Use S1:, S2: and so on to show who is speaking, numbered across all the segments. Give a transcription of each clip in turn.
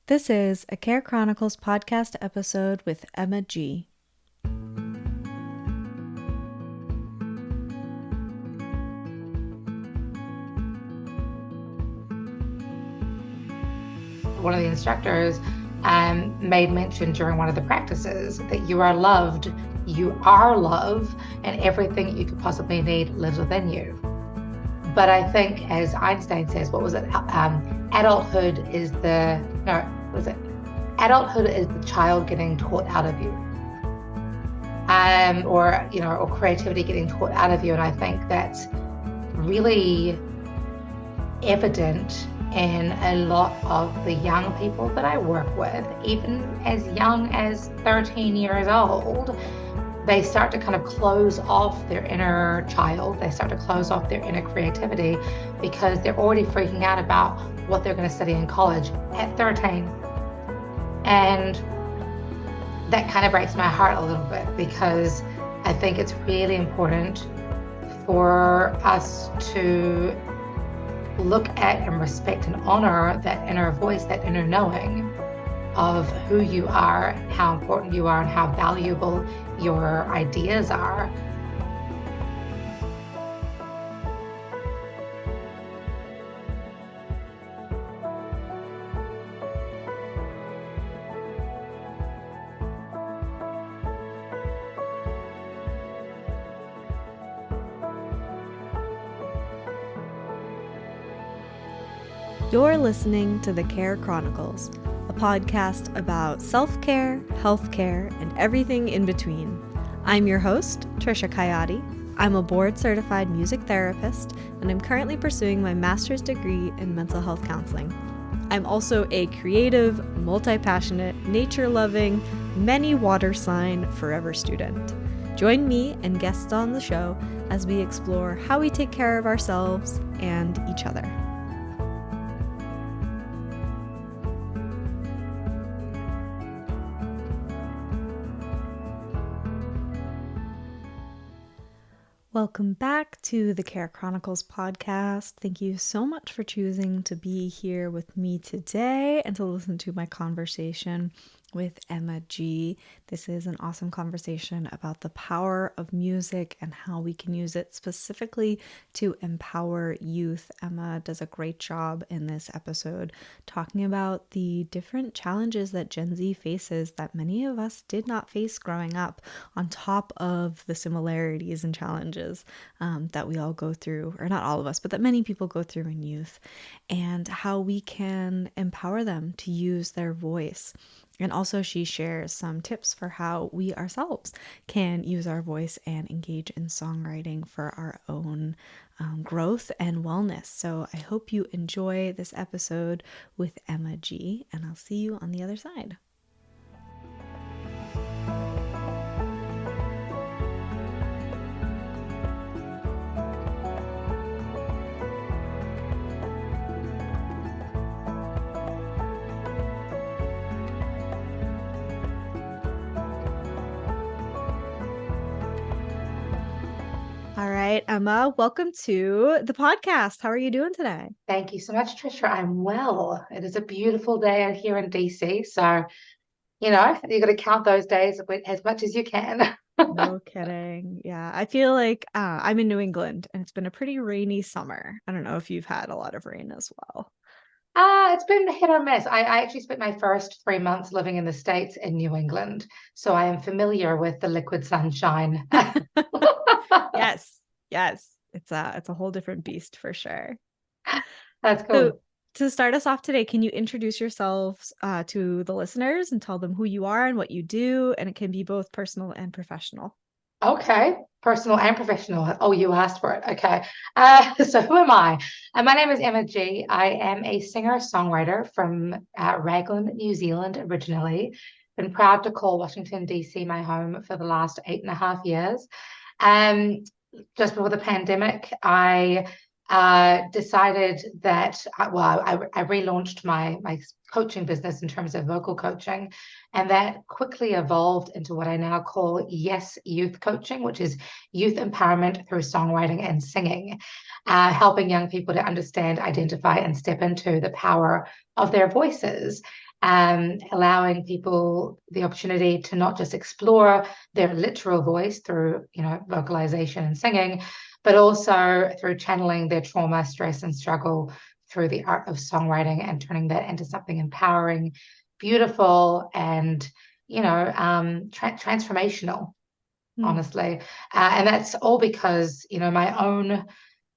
S1: This is a Care Chronicles podcast episode with Emma G.
S2: One of the instructors made mention during one of the practices that you are loved, and everything you could possibly need lives within you. But I think, as Einstein says, adulthood is adulthood is the child getting taught out of you, or creativity getting taught out of you. And I think that's really evident in a lot of the young people that I work with, even as young as 13 years old. They start to kind of close off their inner child. They start to close off their inner creativity because they're already freaking out about what they're going to study in college at 13. And that kind of breaks my heart a little bit, because I think it's really important for us to look at and respect and honor that inner voice, that inner knowing of who you are, how important you are, and how valuable your ideas are.
S1: You're listening to the Care Chronicles, a podcast about self-care, healthcare, and everything in between. I'm your host, Trisha Coyote. I'm a board-certified music therapist, and I'm currently pursuing my master's degree in mental health counseling. I'm also a creative, multi-passionate, nature-loving, many water sign forever student. Join me and guests on the show as we explore how we take care of ourselves and each other. Welcome back to the Care Chronicles podcast. Thank you so much for choosing to be here with me today and to listen to my conversation with Emma G. This is an awesome conversation about the power of music and how we can use it specifically to empower youth. Emma does a great job in this episode talking about the different challenges that Gen Z faces that many of us did not face growing up, on top of the similarities and challenges that we all go through, or not all of us, but that many people go through in youth, and how we can empower them to use their voice. And also she shares some tips for how we ourselves can use our voice and engage in songwriting for our own growth and wellness. So I hope you enjoy this episode with Emma G, and I'll see you on the other side. All right, Emma, welcome to the podcast. How are you doing today?
S2: Thank you so much, Trisha. I'm well. It is a beautiful day out here in DC. So, you got to count those days as much as you can.
S1: No kidding. Yeah, I feel like I'm in New England and it's been a pretty rainy summer. I don't know if you've had a lot of rain as well.
S2: It's been hit or miss. I actually spent my first 3 months living in the States in New England, so I am familiar with the liquid sunshine.
S1: Yes, yes. It's a whole different beast for sure.
S2: That's cool.
S1: So to start us off today, can you introduce yourselves to the listeners and tell them who you are and what you do? And it can be both personal and professional.
S2: Okay, personal and professional. Oh, you asked for it. Okay. So who am I? My name is Emma G. I am a singer-songwriter from Raglan, New Zealand, originally. Been proud to call Washington, D.C. my home for the last 8.5 years. Just before the pandemic, I decided that I relaunched my coaching business in terms of vocal coaching, and that quickly evolved into what I now call Yes Youth Coaching, which is youth empowerment through songwriting and singing, helping young people to understand, identify, and step into the power of their voices. allowing people the opportunity to not just explore their literal voice through, vocalization and singing, but also through channeling their trauma, stress, and struggle through the art of songwriting and turning that into something empowering, beautiful, and transformational,
S1: Mm.
S2: honestly. And that's all because, my own,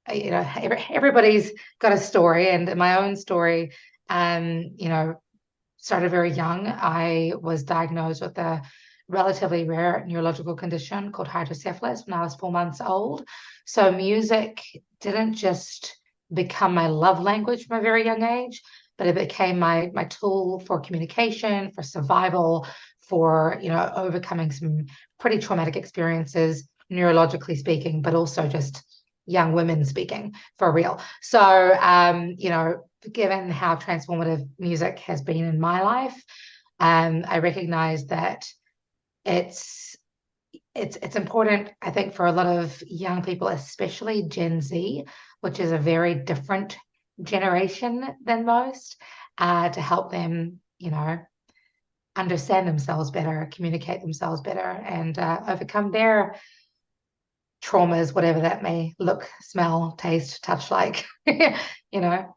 S2: everybody's got a story, and my own story, started very young. I was diagnosed with a relatively rare neurological condition called hydrocephalus when I was 4 months old. So music didn't just become my love language from a very young age, but it became my tool for communication, for survival, for overcoming some pretty traumatic experiences, neurologically speaking, but also just young women speaking for real. So, given how transformative music has been in my life, I recognize that it's it's important, I think, for a lot of young people, especially Gen Z, which is a very different generation than most, to help them, understand themselves better, communicate themselves better, and overcome their traumas, whatever that may look, smell, taste, touch like, you know.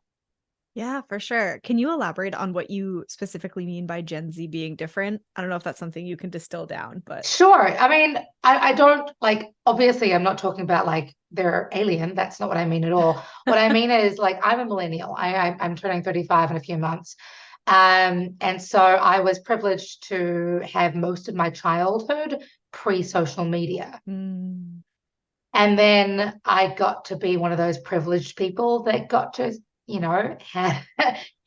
S1: Yeah, for sure. Can you elaborate on what you specifically mean by Gen Z being different? I don't know if that's something you can distill down, but
S2: Sure. I mean, I don't like, obviously, I'm not talking about like they're alien. That's not what I mean at all. What I mean is like, I'm a millennial. I'm turning 35 in a few months. And so I was privileged to have most of my childhood pre-social media.
S1: mm,
S2: And then I got to be one of those privileged people that got to,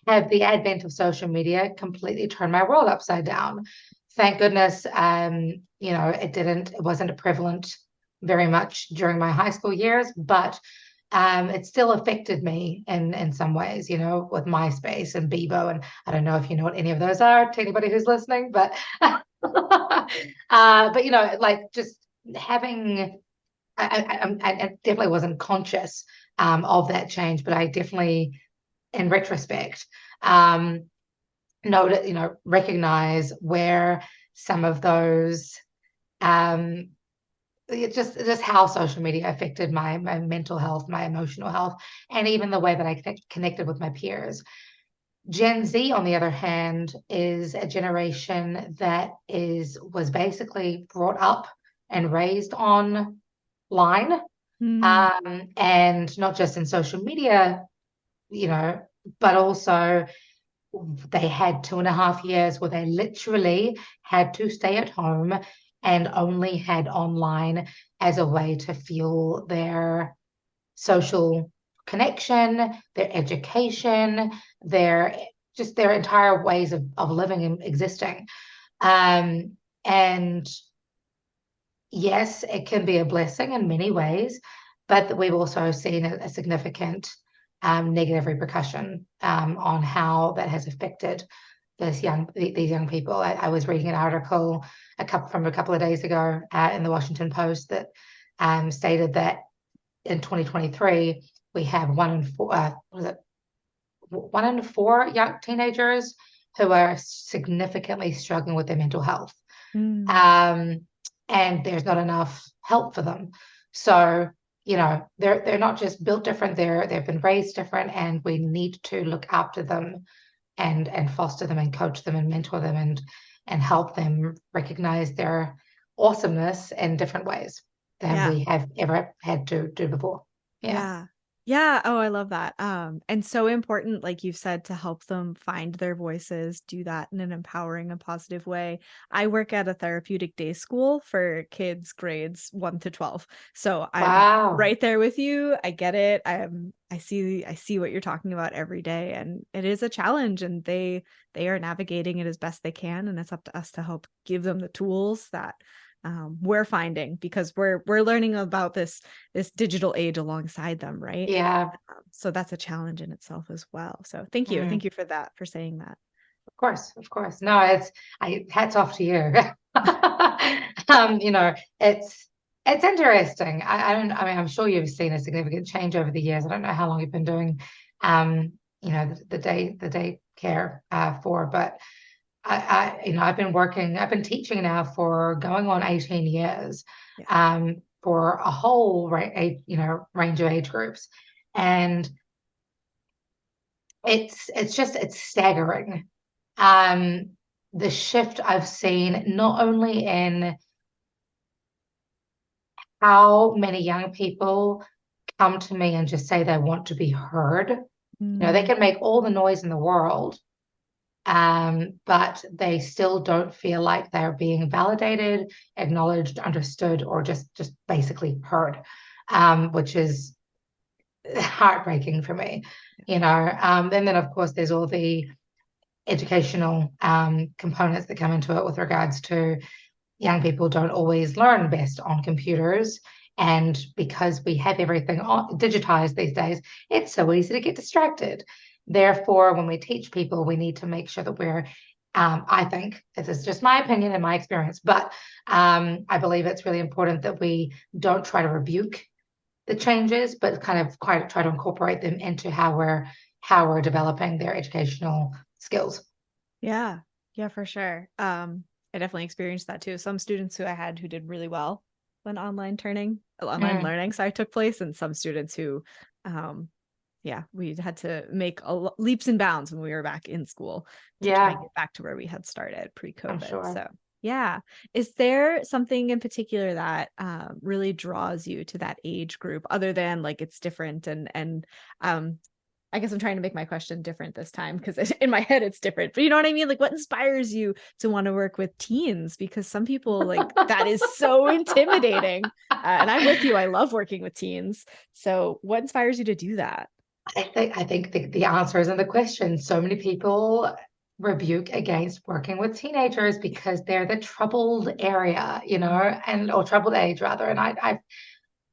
S2: have the advent of social media completely turn my world upside down. Thank goodness, it wasn't prevalent very much during my high school years, but it still affected me in some ways, with MySpace and Bebo. And I don't know if you know what any of those are to anybody who's listening, but but like just having I definitely wasn't conscious of that change, but I definitely, in retrospect, recognize where some of those, um, just how social media affected my mental health, my emotional health, and even the way that I connected with my peers. Gen Z, on the other hand, is a generation that was basically brought up and raised online,
S1: mm,
S2: and not just in social media, you know, but also they had 2.5 years where they literally had to stay at home and only had online as a way to fuel their social connection, their education, their entire ways of living and existing. And yes, it can be a blessing in many ways, but we've also seen a significant negative repercussion on how that has affected these young people. I was reading an article from a couple of days ago in the Washington Post that stated that in 2023 we have one in four young teenagers who are significantly struggling with their mental health.
S1: mm.
S2: Um, and there's not enough help for them. So, they're not just built different, they've been raised different, and we need to look after them and foster them and coach them and mentor them and help them recognize their awesomeness in different ways than
S1: Yeah.
S2: we have ever had to do before. Yeah.
S1: Yeah. Yeah. Oh, I love that. And so important, like you've said, to help them find their voices, do that in an empowering and positive way. I work at a therapeutic day school for kids grades 1 to 12. So I'm
S2: Wow.
S1: right there with you. I get it. I see what you're talking about every day. And it is a challenge, and they are navigating it as best they can. And it's up to us to help give them the tools that we're finding, because we're learning about this digital age alongside them, right?
S2: Yeah.
S1: So that's a challenge in itself as well. So thank you.
S2: Mm.
S1: Thank you for that, for saying that.
S2: Of course, of course. No, hats off to you. It's interesting. I mean, I'm sure you've seen a significant change over the years. I don't know how long you've been doing the day care for. But I've been teaching now for going on 18 years,
S1: Yeah.
S2: for a whole range of age groups. And it's staggering. Um, the shift I've seen not only in how many young people come to me and just say they want to be heard. They
S1: Mm,
S2: can make all the noise in the world, but they still don't feel like they're being validated, acknowledged, understood, or just basically heard, which is heartbreaking for me. And then of course there's all the educational components that come into it with regards to young people don't always learn best on computers. And because we have everything digitized these days, it's so easy to get distracted. Therefore, when we teach people, we need to make sure that I think, this is just my opinion and my experience, but I believe it's really important that we don't try to rebuke the changes, but kind of quite try to incorporate them into how we're developing their educational skills.
S1: yeah. Yeah, for sure. I definitely experienced that too. Some students who I had who did really well when online
S2: Mm,
S1: learning, sorry, took place, and some students who, um, yeah, we had to make leaps and bounds when we were back in school to try and
S2: yeah,
S1: get back to where we had started
S2: I'm
S1: pre-COVID.
S2: sure.
S1: So, yeah. Is there something in particular that really draws you to that age group, other than like it's different and um, I guess I'm trying to make my question different this time because in my head it's different. But you know what I mean? Like, what inspires you to want to work with teens? Because some people like that is so intimidating. And I'm with you. I love working with teens. So, what inspires you to do that?
S2: I think the answer is in the question. So many people rebuke against working with teenagers because they're the troubled area, and or troubled age rather. And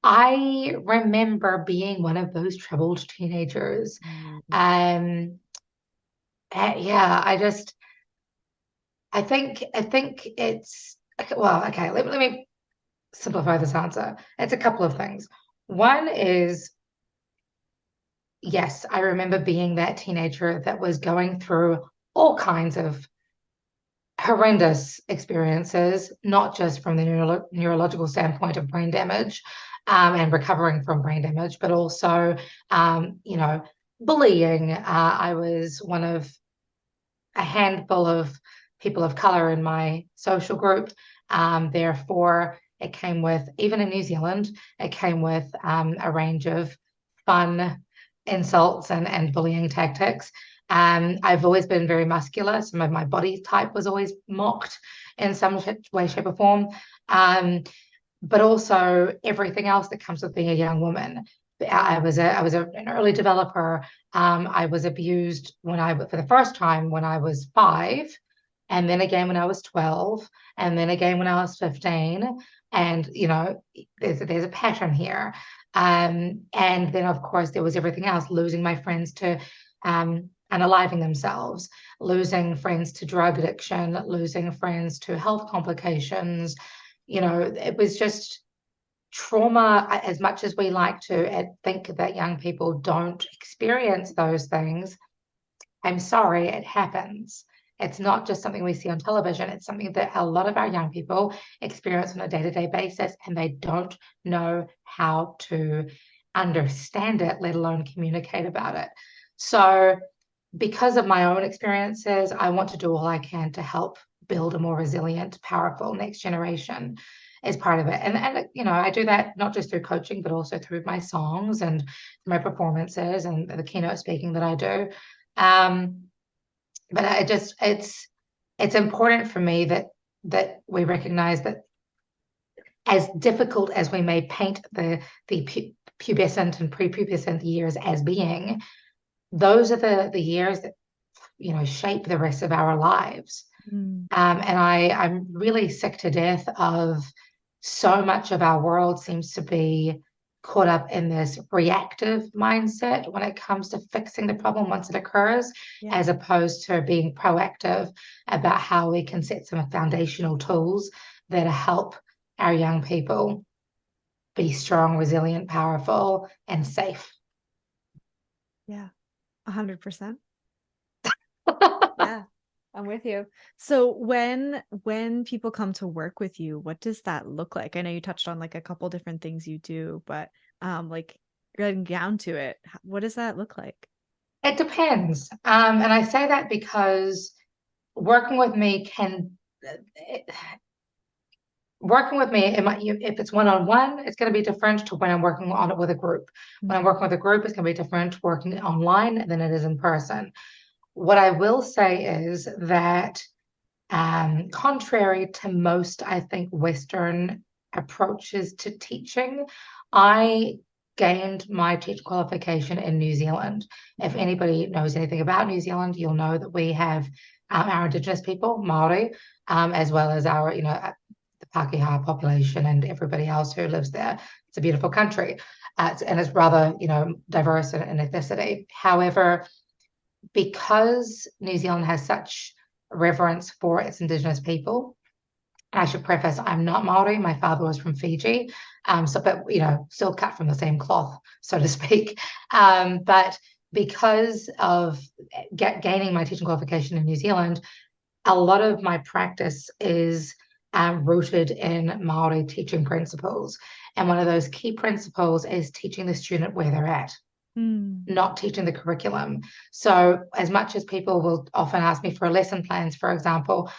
S2: I remember being one of those troubled teenagers.
S1: Mm.
S2: Um, yeah, I think it's okay, well, okay. Let me simplify this answer. It's a couple of things. One is, yes, I remember being that teenager that was going through all kinds of horrendous experiences, not just from the neurological standpoint of brain damage, and recovering from brain damage, but also, bullying. I was one of a handful of people of color in my social group. Therefore, it came with, even in New Zealand, it came with a range of fun insults and bullying tactics. I've always been very muscular. Some of my body type was always mocked in some way, shape, or form. Um, but also everything else that comes with being a young woman. I was an early developer. I was abused for the first time when I was 5, and then again when I was 12, and then again when I was 15. And there's a pattern here. And then of course there was everything else, losing my friends to unaliving themselves, losing friends to drug addiction, losing friends to health complications. It was just trauma. As much as we like to think that young people don't experience those things, I'm sorry, it happens. It's not just something we see on television. It's something that a lot of our young people experience on a day-to-day basis, and they don't know how to understand it, let alone communicate about it. So, because of my own experiences, I want to do all I can to help build a more resilient, powerful next generation as part of it. And I do that not just through coaching, but also through my songs and my performances and the keynote speaking that I do. Um, but it's important for me that we recognize that, as difficult as we may paint the pubescent and prepubescent years as being, those are the years that shape the rest of our lives.
S1: Mm.
S2: And I'm really sick to death of so much of our world seems to be caught up in this reactive mindset when it comes to fixing the problem once it occurs,
S1: Yeah.
S2: as opposed to being proactive about how we can set some foundational tools that help our young people be strong, resilient, powerful, and safe.
S1: Yeah. 100%. Yeah, I'm with you. So when people come to work with you, what does that look like? I know you touched on like a couple different things you do, but like getting down to it, what does that look like?
S2: It depends. And I say that because working with me can working with me, if it's one-on-one, it's going to be different to when I'm working on it with a group. When I'm
S1: Mhm.
S2: working with a group, it's going to be different working online than it is in person. What I will say is that, contrary to most, I think, Western approaches to teaching, I gained my teacher qualification in New Zealand. If
S1: Mhm.
S2: anybody knows anything about New Zealand, you'll know that we have our Indigenous people, Maori, as well as our, the Pākehā population and everybody else who lives there. It's a beautiful country, and it's rather, diverse in ethnicity. However, because New Zealand has such reverence for its Indigenous people, and I should preface, I'm not Maori. My father was from Fiji, but still cut from the same cloth, so to speak. But because of gaining my teaching qualification in New Zealand, a lot of my practice is rooted in Maori teaching principles, and one of those key principles is teaching the student where they're at,
S1: Mm.
S2: not teaching the curriculum. So, as much as people will often ask me for lesson plans, for example,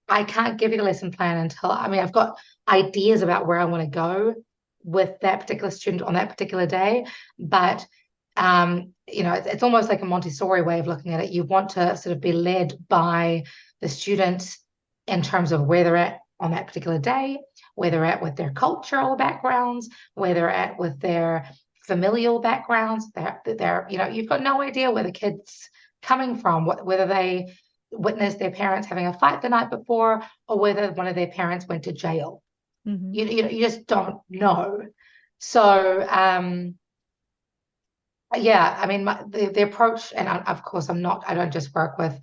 S2: I can't give you a lesson plan until, I mean, I've got ideas about where I want to go with that particular student on that particular day. But, it's almost like a Montessori way of looking at it. You want to sort of be led by the student in terms of where they're at on that particular day, where they're at with their cultural backgrounds, where they're at with their familial backgrounds. You've got no idea where the kid's coming from, whether they witnessed their parents having a fight the night before, or whether one of their parents went to jail.
S1: Mhm.
S2: You just don't know. So, yeah, I mean, the approach, and of course, I don't just work with,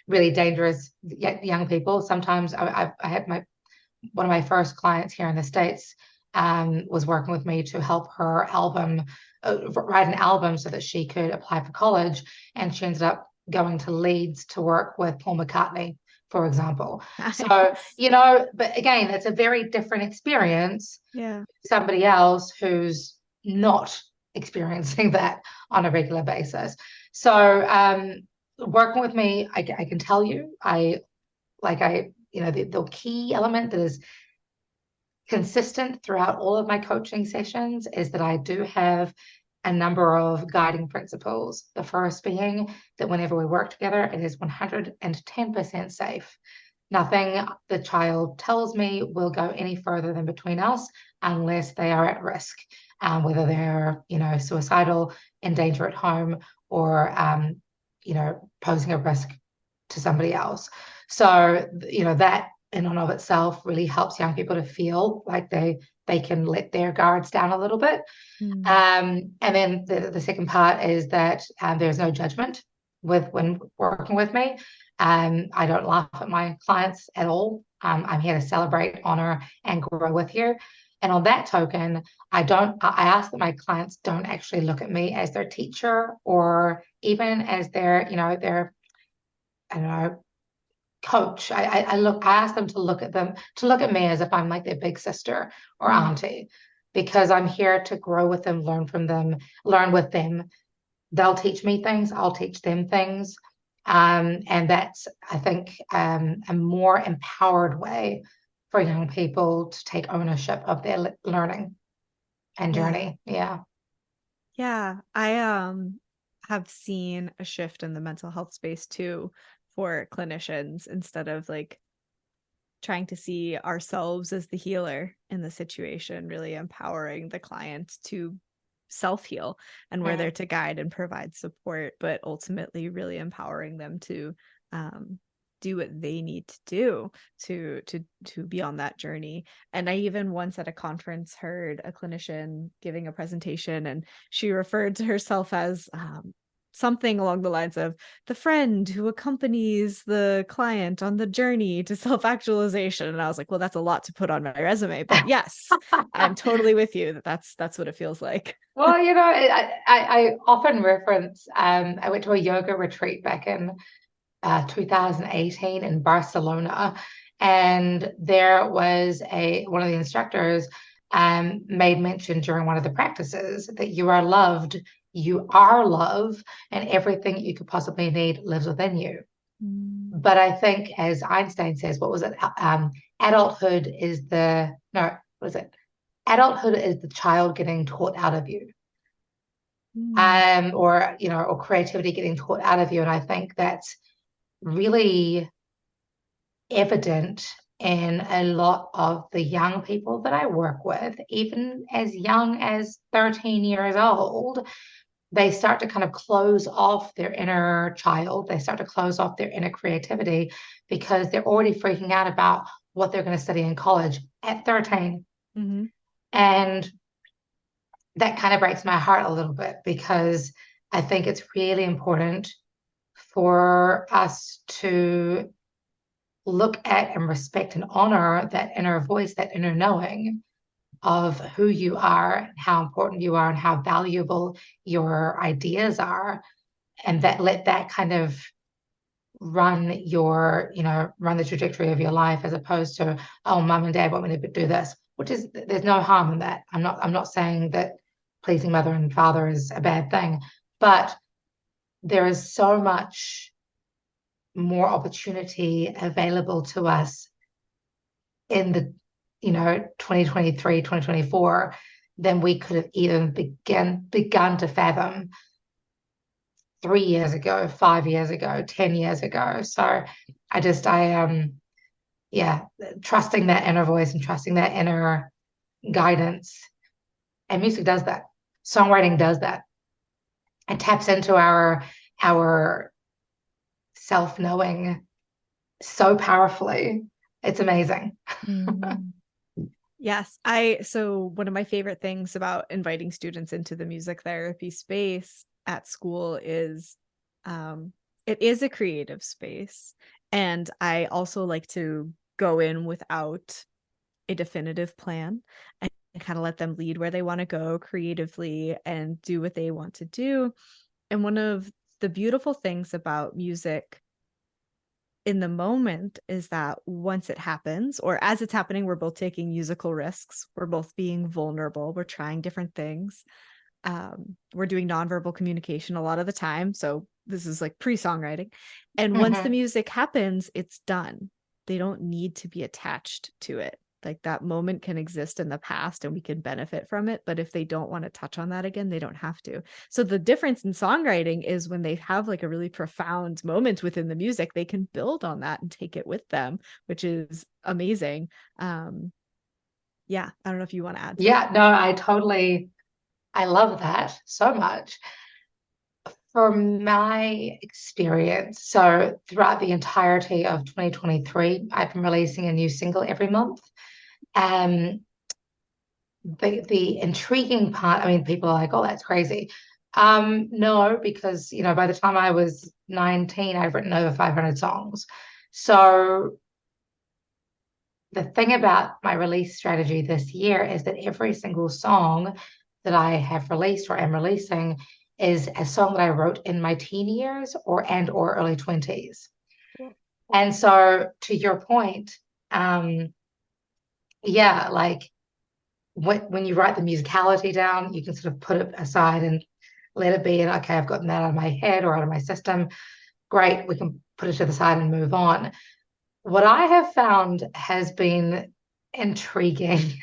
S2: really dangerous young people. Sometimes I had one of my first clients here in the States, was working with me to help her write an album so that she could apply for college. And she ended up going to Leeds to work with Paul McCartney, for example. So,
S1: Nice.
S2: but again, it's a very different experience.
S1: Yeah.
S2: Somebody else who's not experiencing that on a regular basis. So, working with me, I can tell you, the key element that is consistent throughout all of my coaching sessions is that I do have a number of guiding principles. The first being that whenever we work together, it is 110% safe. Nothing the child tells me will go any further than between us unless they are at risk, whether they're, suicidal, in danger at home, or, posing a risk to somebody else. So, that in and of itself really helps young people to feel like they can let their guards down a little bit.
S1: Mm.
S2: And then the second part is that, there's no judgment when working with me. I don't laugh at my clients at all. I'm here to celebrate, honor, and grow with you. And on that token, I ask that my clients don't actually look at me as their teacher or even as I don't know, coach. I ask them to look at me as if I'm like their big sister or
S1: Mm.
S2: auntie, because I'm here to grow with them, learn from them, learn with them. They'll teach me things, I'll teach them things. And that's, I think, a more empowered way for young people to take ownership of their learning and
S1: Yeah.
S2: journey. Yeah.
S1: Yeah, I have seen a shift in the mental health space too for clinicians instead of like trying to see ourselves as the healer in the situation, really empowering the client to self heal. And we're there
S2: Mm.
S1: to guide and provide support, but ultimately really empowering them to um, do what they need to do to be on that journey. And I even once at a conference heard a clinician giving a presentation, and she referred to herself as something along the lines of the friend who accompanies the client on the journey to self-actualization. And I was like, well, that's a lot to put on my resume. But yes, I'm totally with you that that's what it feels like.
S2: Well, I often reference, I went to a yoga retreat back in 2018 in Barcelona, and there was one of the instructors made mention during one of the practices that you are love, and everything you could possibly need lives within you.
S1: Mm.
S2: But I think, as Einstein says, what was it? Adulthood is the no, what is it? Adulthood is the child getting taught out of you,
S1: Mm.
S2: or creativity getting taught out of you. And I think that's really evident in a lot of the young people that I work with, even as young as 13 years old. They start to kind of close off their inner child. They start to close off their inner creativity because they're already freaking out about what they're going to study in college at 13.
S1: Mm-hmm.
S2: And that kind of breaks my heart a little bit because I think it's really important for us to look at and respect and honor that inner voice, that inner knowing of who you are, how important you are, and how valuable your ideas are, and that let that kind of run the trajectory of your life as opposed to, oh, mum and dad want me to do this, which is there's no harm in that. I'm not saying that pleasing mother and father is a bad thing, but there is so much more opportunity available to us in the 2023, 2024 than we could have even begun to fathom 3 years ago, 5 years ago, 10 years ago. So I yeah, trusting that inner voice and trusting that inner guidance. And music does that. Songwriting does that. It taps into our self-knowing so powerfully. It's amazing.
S1: Mm. Yes, so one of my favorite things about inviting students into the music therapy space at school is it is a creative space. And I also like to go in without a definitive plan and kind of let them lead where they want to go creatively and do what they want to do. And one of the beautiful things about music in the moment is that once it happens, or as it's happening, we're both taking musical risks. We're both being vulnerable. We're trying different things. We're doing nonverbal communication a lot of the time. So this is like pre-songwriting. And once the
S2: Mhm.
S1: music happens, it's done. They don't need to be attached to it. Like that moment can exist in the past and we can benefit from it. But if they don't want to touch on that again, they don't have to. So the difference in songwriting is when they have like a really profound moment within the music, they can build on that and take it with them, which is amazing. Yeah, I don't know if you want to add to that.
S2: Yeah, no, I love that so much. From my experience, so throughout the entirety of 2023, I've been releasing a new single every month. Um, the intriguing part, I mean, people are like, oh, that's crazy. No, because by the time I was 19, I've written over 500 songs. So the thing about my release strategy this year is that every single song that I have released or am releasing is a song that I wrote in my teen years or early 20s.
S1: Cool.
S2: And so to your point, yeah, like when you write the musicality down, you can sort of put it aside and let it be. And okay, I've gotten that out of my head or out of my system. Great, we can put it to the side and move on. What I have found has been intriguing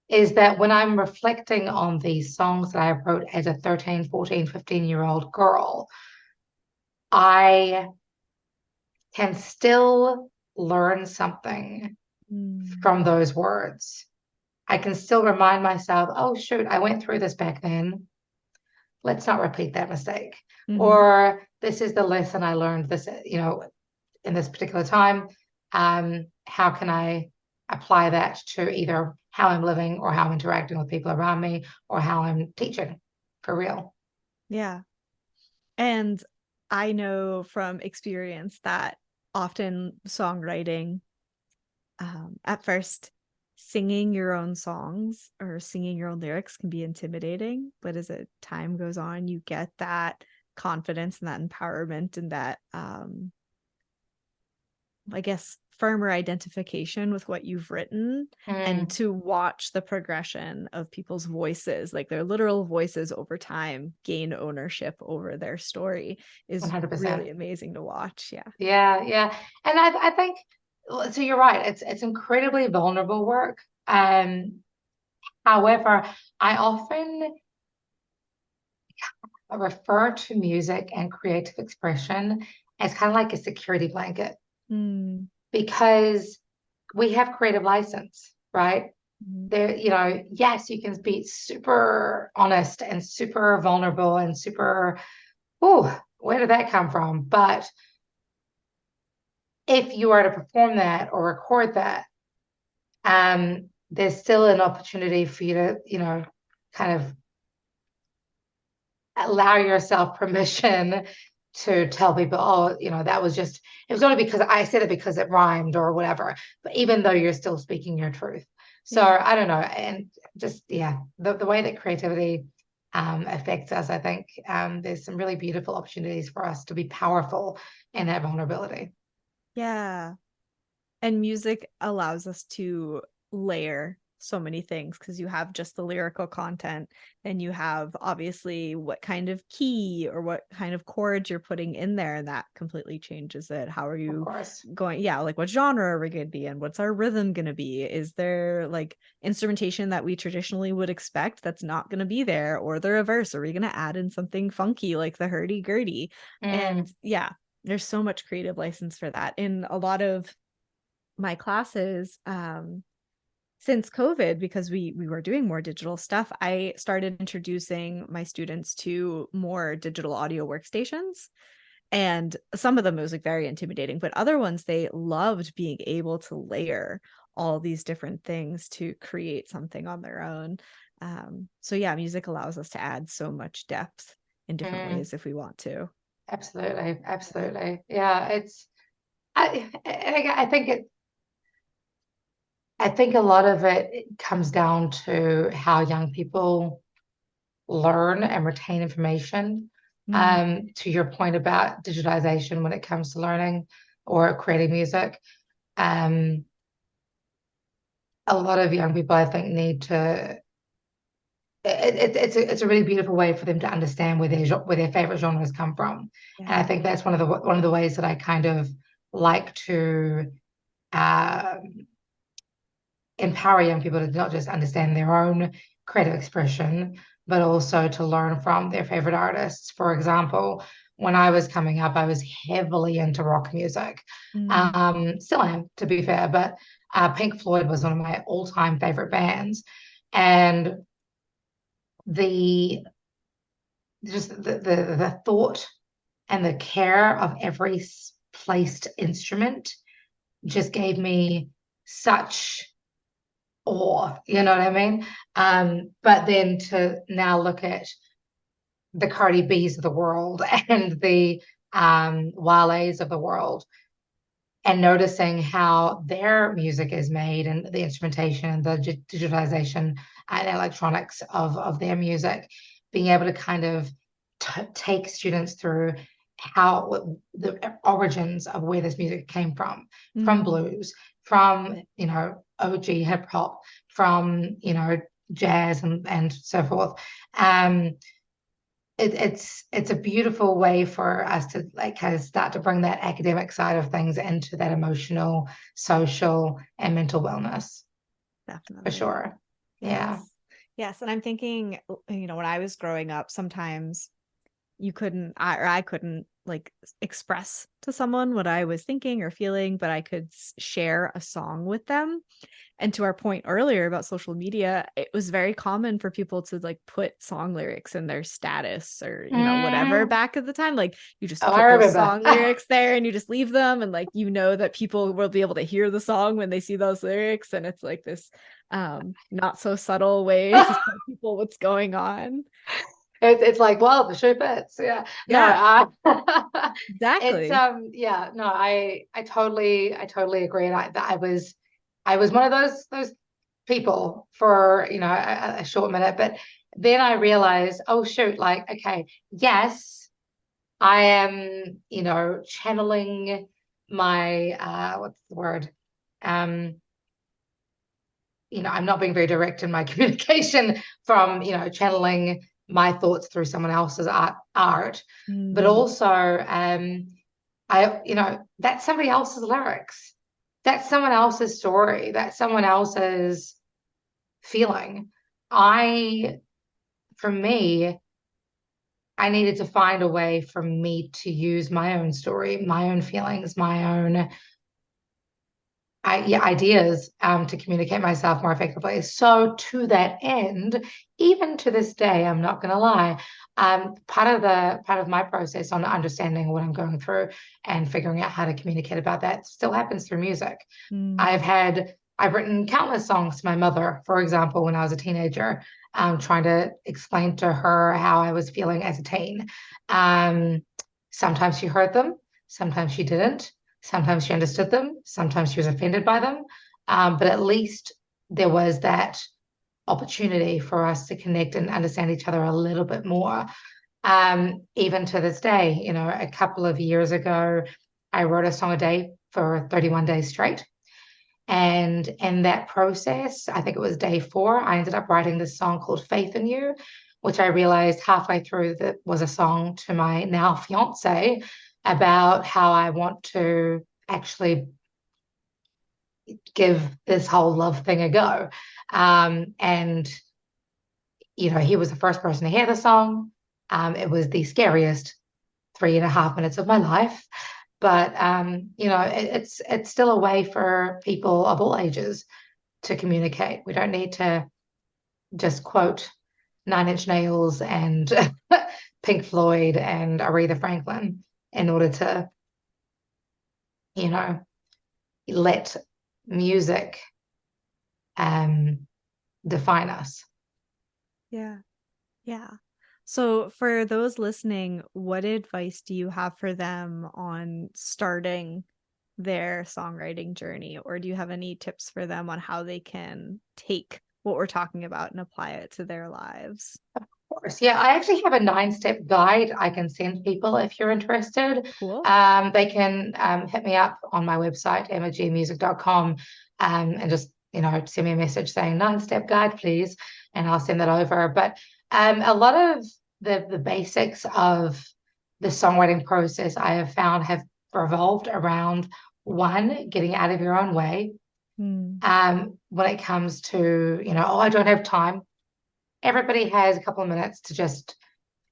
S2: is that when I'm reflecting on these songs that I wrote as a 13, 14, 15-year-old girl, I can still learn something
S1: Mm.
S2: from those words. I can still remind myself, oh, shoot, I went through this back then. Let's not repeat that mistake.
S1: Mm-hmm.
S2: Or this is the lesson I learned this, in this particular time. How can I apply that to either how I'm living or how I'm interacting with people around me or how I'm teaching for real?
S1: Yeah. And I know from experience that often songwriting, at first, singing your own songs or singing your own lyrics can be intimidating, but as time goes on, you get that confidence and that empowerment and that, I guess, firmer identification with what you've written, and
S2: Mm,
S1: to watch the progression of people's voices, like their literal voices over time, gain ownership over their story is
S2: 100%.
S1: really amazing to watch. Yeah.
S2: Yeah, yeah. And I think so you're right. It's incredibly vulnerable work. However, I often refer to music and creative expression as kind of like a security blanket
S1: Mm.
S2: because we have creative license, right?
S1: Mhm.
S2: There, yes, you can be super honest and super vulnerable and super, oh, where did that come from? But if you are to perform that or record that, there's still an opportunity for you to, kind of allow yourself permission to tell people, oh, that was just, it was only because I said it because it rhymed or whatever. But even though you're still speaking your truth. So
S1: Yeah.
S2: I don't know. And just, yeah, the way that creativity affects us, I think there's some really beautiful opportunities for us to be powerful in that vulnerability.
S1: Yeah. And music allows us to layer so many things because you have just the lyrical content, and you have obviously what kind of key or what kind of chords you're putting in there, and that completely changes it. How are
S2: Of
S1: you
S2: course.
S1: going? Yeah, like what genre are we going to be in? What's our rhythm going to be? Is there like instrumentation that we traditionally would expect that's not going to be there, or the reverse? Are we going to add in something funky like the hurdy-gurdy? And
S2: Mm,
S1: yeah, there's so much creative license for that in a lot of my classes. Since COVID, because we were doing more digital stuff, I started introducing my students to more digital audio workstations. And some of them it was like very intimidating, but other ones they loved being able to layer all these different things to create something on their own. So yeah, music allows us to add so much depth in different
S2: mm,
S1: ways if we want to.
S2: absolutely.
S1: Yeah.
S2: Absolutely. Yeah. I think I think a lot of it comes down to how young people learn and retain information.
S1: Mm,
S2: To your point about digitization when it comes to learning or creating music, um, a lot of young people, I think, need to. It's a really beautiful way for them to understand where their favorite genres come from, and I
S1: yeah.
S2: think that's one of the ways that I kind of like to. Um, empower young people to not just understand their own creative expression, but also to learn from their favorite artists. For example, when I was coming up, I was heavily into rock music.
S1: Mm,
S2: Still am, to be fair, but Pink Floyd was one of my all-time favorite bands. And the just the thought and the care of every placed instrument just gave me such awe, you know what I mean? But then to now look at the Cardi B's of the world and the Wale's of the world and noticing how their music is made and the instrumentation and the digitization and electronics of their music, being able to kind of take students through how the origins of where this music came from
S1: mm.
S2: blues, from OG hip hop, from jazz and so forth. Um, it's a beautiful way for us to like kind of start to bring that academic side of things into that emotional, social, and mental wellness for
S1: Definitely.
S2: sure. Yeah.
S1: Yes. Yes. And I'm thinking, when I was growing up, sometimes I couldn't like express to someone what I was thinking or feeling, but I could share a song with them. And to our point earlier about social media, it was very common for people to like put song lyrics in their status or, whatever
S2: Mhm.
S1: back at the time. Like you just
S2: Oh, I
S1: put those
S2: remember.
S1: song lyrics there and you just leave them. And like, that people will be able to hear the song when they see those lyrics. And it's like this not so subtle way to tell people what's going on.
S2: It's like, well, the shoe fits. Yeah. No,
S1: Yeah, exactly.
S2: yeah, no, I totally agree. And I was one of those people for, a short minute, but then I realized, oh shoot, like, okay, yes, I am, channeling my what's the word? Um, I'm not being very direct in my communication from, channeling my thoughts through someone else's art, but
S1: Mm,
S2: also that's somebody else's lyrics. That's someone else's story. That's someone else's feeling. I, for me, I needed to find a way for me to use my own story, my own feelings, my own ideas to communicate myself more effectively. So to that end, even to this day, I'm not going to lie, part of my process on understanding what I'm going through and figuring out how to communicate about that still happens through music.
S1: mm,
S2: I've written countless songs to my mother, for example, when I was a teenager, trying to explain to her how I was feeling as a teen. Um, Sometimes she heard them, sometimes she didn't. Sometimes she understood them, sometimes she was offended by them. But at least there was that opportunity for us to connect and understand each other a little bit more. Even to this day, a couple of years ago, I wrote a song a day for 31 days straight. And in that process, I think it was day 4, I ended up writing this song called Faith in You, which I realized halfway through that was a song to my now fiance about how I want to actually give this whole love thing a go. And, he was the first person to hear the song. It was the scariest 3.5 minutes of my life. But it's still a way for people of all ages to communicate. We don't need to just quote Nine Inch Nails and Pink Floyd and Aretha Franklin in order to, you know, let music um, define us.
S1: yeah, yeah. So, for those listening, what advice do you have for them on starting their songwriting journey? Or do you have any tips for them on how they can take what we're talking about and apply it to their lives?
S2: Course. Yeah, I actually have a 9-step guide I can send people if you're interested.
S1: Cool.
S2: They can hit me up on my website, emmagmusic.com, and just, send me a message saying 9-step guide, please, and I'll send that over. But a lot of the basics of the songwriting process I have found have revolved around one, getting out of your own way.
S1: Mm,
S2: When it comes to, oh, I don't have time, everybody has a couple of minutes to just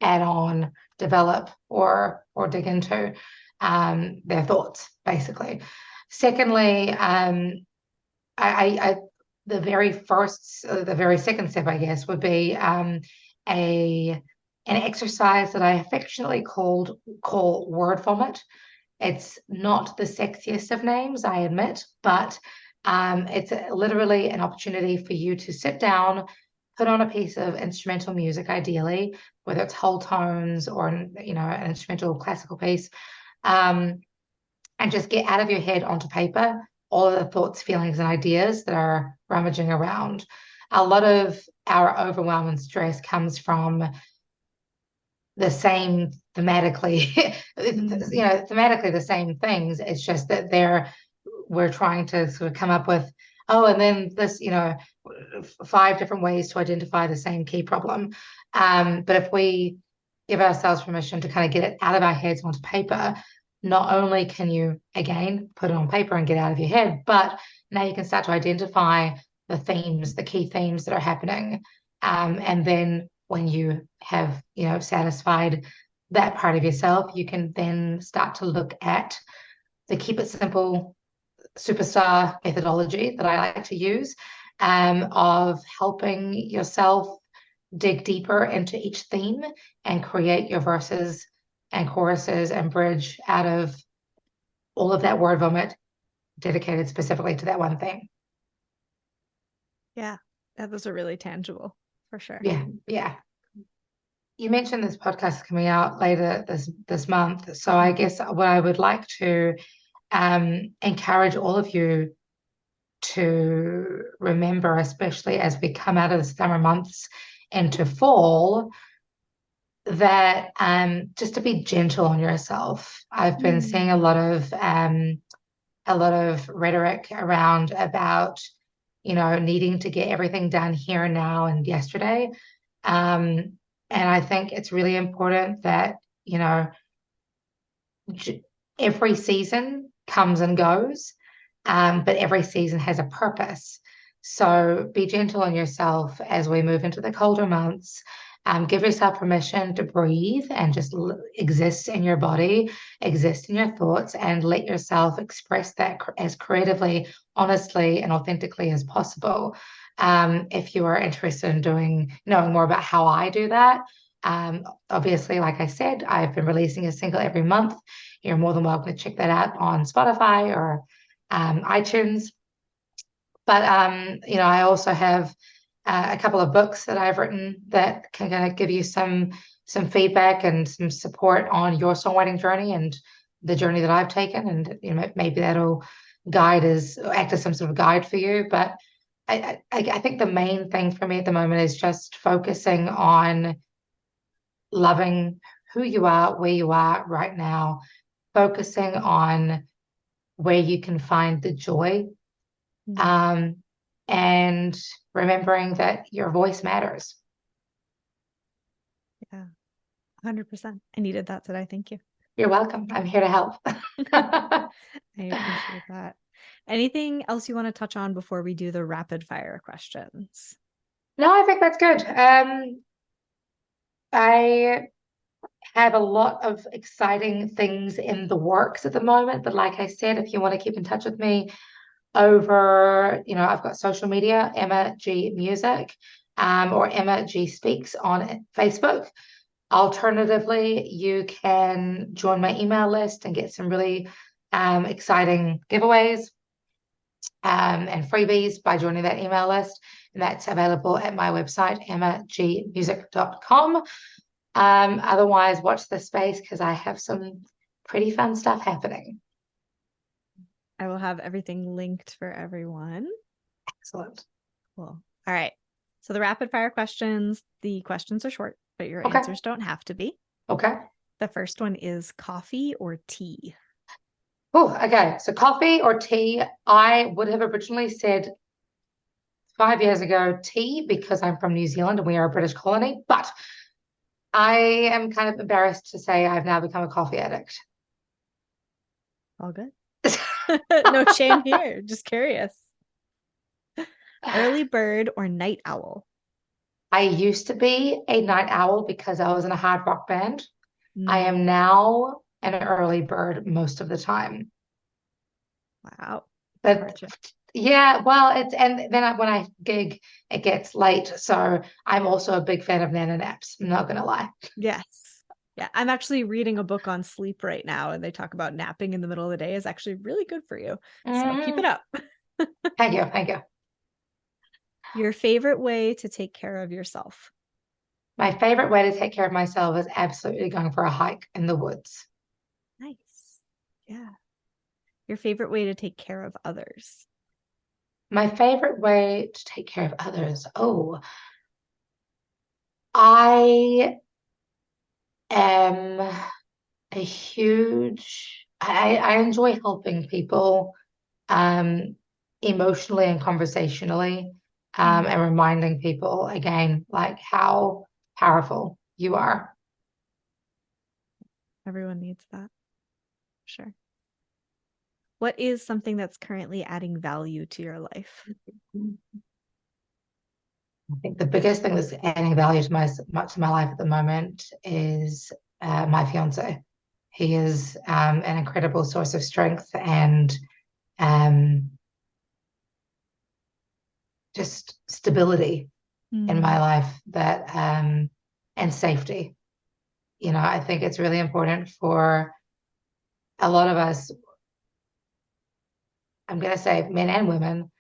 S2: add on, develop, or dig into their thoughts, basically. Secondly, I the very second step, I guess, would be a an exercise that I affectionately call word vomit. It's not the sexiest of names, I admit, but it's literally an opportunity for you to sit down, put on a piece of instrumental music, ideally, whether it's whole tones or an instrumental classical piece, um, and just get out of your head onto paper all of the thoughts, feelings, and ideas that are rummaging around. A lot of our overwhelm and stress comes from the same thematically,
S1: mm,
S2: thematically the same things. It's just that we're trying to sort of come up with, oh, and then this, 5 different ways to identify the same key problem. But if we give ourselves permission to kind of get it out of our heads onto paper, not only can you, again, put it on paper and get out of your head, but now you can start to identify the key themes that are happening. And then when you have, satisfied that part of yourself, you can then start to look at the keep it simple superstar methodology that I like to use, of helping yourself dig deeper into each theme and create your verses and choruses and bridge out of all of that word vomit dedicated specifically to that one thing.
S1: yeah, that was a really tangible for sure.
S2: Yeah, yeah. you mentioned this podcast is coming out later this month. So I
S1: Mhm.
S2: guess what I would like to encourage all of you to remember, especially as we come out of the summer months into fall, that just to be gentle on yourself. I've been seeing
S1: Mm.
S2: a lot of rhetoric around about, needing to get everything done here and now and yesterday. Um, and I think it's really important that, you know, every season comes and goes, but every season has a purpose. So be gentle on yourself as we move into the colder months. Give yourself permission to breathe and just exist in your body, exist in your thoughts, and let yourself express that as creatively, honestly, and authentically as possible. If you are interested in knowing more about how I do that, obviously, like I said, I've been releasing a single every month. You're more than welcome to check that out on Spotify or iTunes. But I also have a couple of books that I've written that can kind of give you some feedback and some support on your songwriting journey and the journey that I've taken, and maybe that'll act as some sort of guide for you. But I think the main thing for me at the moment is just focusing on loving who you are, where you are right now, focusing on where you can find the joy,
S1: Mm.
S2: um, and remembering that your voice matters.
S1: Yeah, 100%. I needed that today. Thank you.
S2: You're welcome. I'm here to help.
S1: I appreciate that. Anything else you want to touch on before we do the rapid fire questions?
S2: No, I think that's good. I have a lot of exciting things in the works at the moment, but like I said, if you want to keep in touch with me I've got social media, Emma G Music, or Emma G Speaks on Facebook. Alternatively, you can join my email list and get some really exciting giveaways and freebies by joining that email list. And that's available at my website, emmagmusic.com. Otherwise, watch this space because I have some pretty fun stuff happening.
S1: I will have everything linked for everyone.
S2: Excellent.
S1: Cool. All right. So the rapid fire questions, the questions are short, but your
S2: Okay.
S1: answers don't have to be.
S2: Okay.
S1: The first one is coffee or tea?
S2: Oh, okay. So coffee or tea? I would have originally said 5 years ago tea because I'm from New Zealand and we are a British colony, but I am kind of embarrassed to say I've now become a coffee addict.
S1: All good. No shame here. Just curious. Early bird or night owl?
S2: I used to be a night owl because I was in a hard rock band. I
S1: Mm,
S2: am now an early bird most of the time.
S1: wow.
S2: But
S1: Gotcha.
S2: yeah, well, and then when I gig, it gets late. So I'm also a big fan of nana naps. I'm not gonna lie.
S1: Yes. Yeah, I'm actually reading a book on sleep right now, and they talk about napping in the middle of the day is actually really good for you. So keep it
S2: Mm,
S1: up.
S2: thank you, thank you.
S1: Your favorite way to take care of yourself?
S2: My favorite way to take care of myself is absolutely going for a hike in the woods.
S1: Nice. Yeah. Your favorite way to take care of others?
S2: My favorite way to take care of others. Oh, I am a I enjoy helping people um, emotionally and conversationally,
S1: Mm,
S2: and reminding people again, like how powerful you are.
S1: everyone needs that. Sure. What is something that's currently adding value to your life?
S2: I think the biggest thing that's adding value to my life at the moment is my fiance. He is an incredible source of strength and um, just stability in
S1: Mm,
S2: my life and safety. I think it's really important for a lot of us. I'm going to say men and women.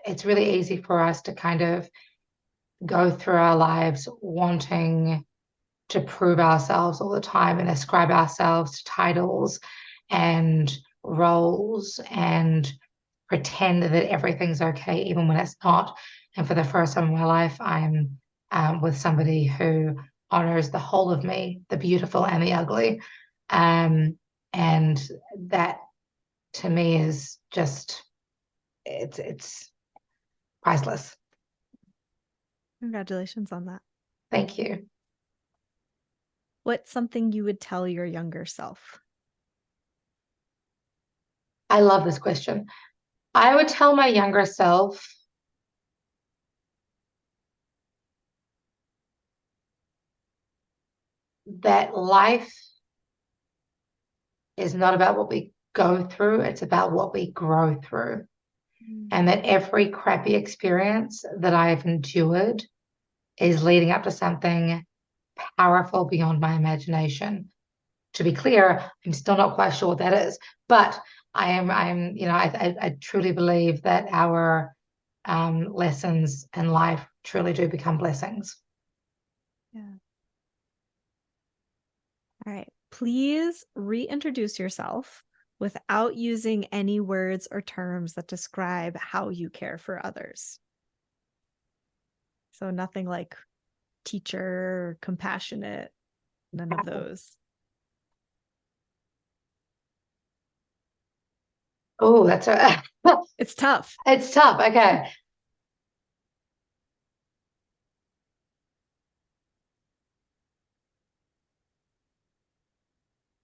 S2: It's really easy for us to kind of go through our lives wanting to prove ourselves all the time and ascribe ourselves to titles and roles and pretend that everything's okay, even when it's not. And for the first time in my life, I'm with somebody who honors the whole of me, the beautiful and the ugly. And that to me is just, it's priceless.
S1: Congratulations on that.
S2: Thank you.
S1: What's something you would tell your younger self?
S2: I love this question. I would tell my younger self that life is not about what we go through, it's about what we grow through. And that every crappy experience that I've endured is leading up to something powerful beyond my imagination. To be clear, I'm still not quite sure what that is, but I truly believe that our lessons in life truly do become blessings.
S1: Yeah. All right. Please reintroduce yourself without using any words or terms that describe how you care for others. So nothing like teacher, compassionate, none of those.
S2: Oh, that's a
S1: It's tough.
S2: it's tough. Okay.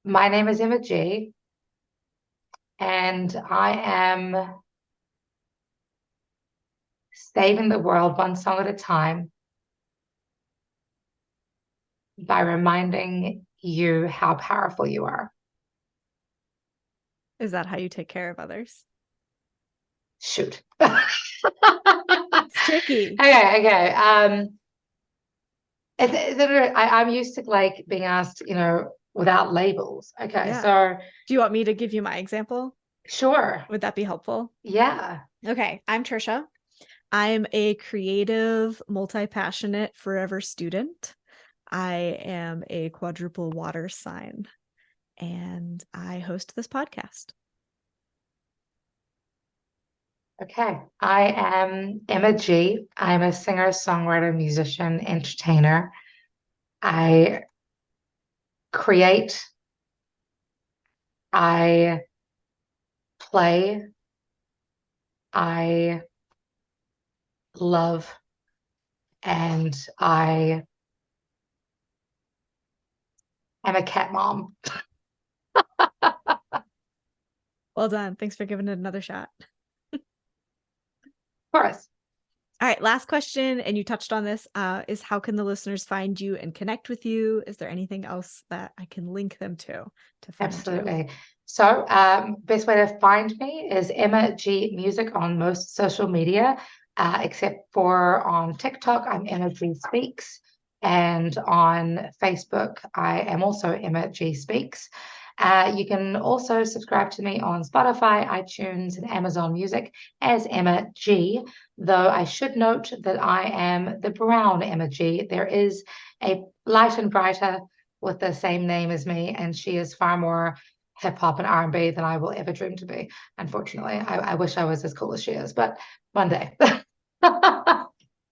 S2: My name is Emma G, and I am saving the world one song at a time by reminding you how powerful you are.
S1: Is that how you take care of others?
S2: Shoot.
S1: It's tricky.
S2: Okay. I'm used to like being asked, without labels. Okay,
S1: Yeah.
S2: so
S1: Do you want me to give you my example?
S2: sure.
S1: Would that be helpful?
S2: Yeah.
S1: Okay. I'm Trisha. I'm a creative, multi-passionate, forever student. I am a quadruple water sign, and I host this podcast.
S2: Okay. I am Emma G. I'm a singer, songwriter, musician, entertainer. I create, I play, I love, and I am a cat mom.
S1: Well done. Thanks for giving it another shot.
S2: Of course.
S1: All right, last question, and you touched on this, is how can the listeners find you and connect with you? Is there anything else that I can link them to find you?
S2: Absolutely. So, best way to find me is Emma G Music on most social media, except for on TikTok, I'm Emma G Speaks. And on Facebook, I am also Emma G Speaks. You can also subscribe to me on Spotify, iTunes, and Amazon Music as Emma G, though I should note that I am the brown Emma G. There is a light and brighter with the same name as me, and she is far more hip hop and R&B than I will ever dream to be. Unfortunately, I wish I was as cool as she is, but one day.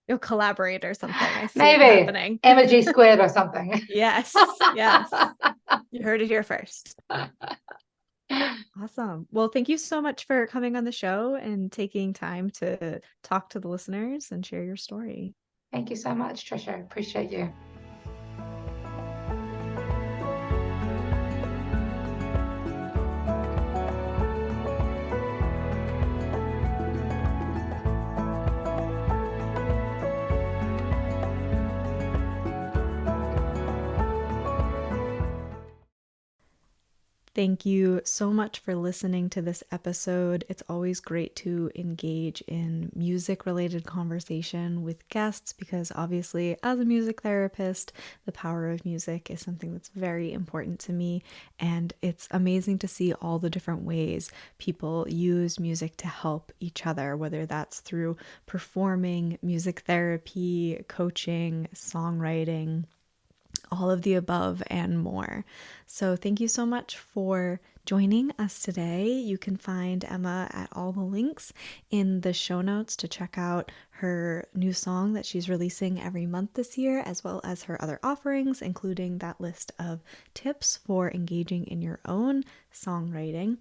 S1: You'll collaborate or something. I see it
S2: Maybe
S1: happening.
S2: Emma G squared or something.
S1: Yes. You heard it here first. Awesome. Well, thank you so much for coming on the show and taking time to talk to the listeners and share your story.
S2: Thank you so much, Trisha. Appreciate you.
S1: Thank you so much for listening to this episode. It's always great to engage in music-related conversation with guests because obviously, as a music therapist, the power of music is something that's very important to me. And it's amazing to see all the different ways people use music to help each other, whether that's through performing, music therapy, coaching, songwriting, all of the above and more. So thank you so much for joining us today. You can find Emma at all the links in the show notes to check out her new song that she's releasing every month this year, as well as her other offerings, including that list of tips for engaging in your own songwriting.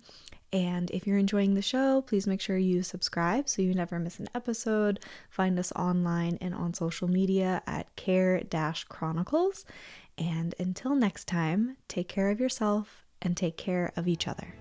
S1: And if you're enjoying the show, please make sure you subscribe so you never miss an episode. Find us online and on social media at Care Chronicles. And until next time, take care of yourself and take care of each other.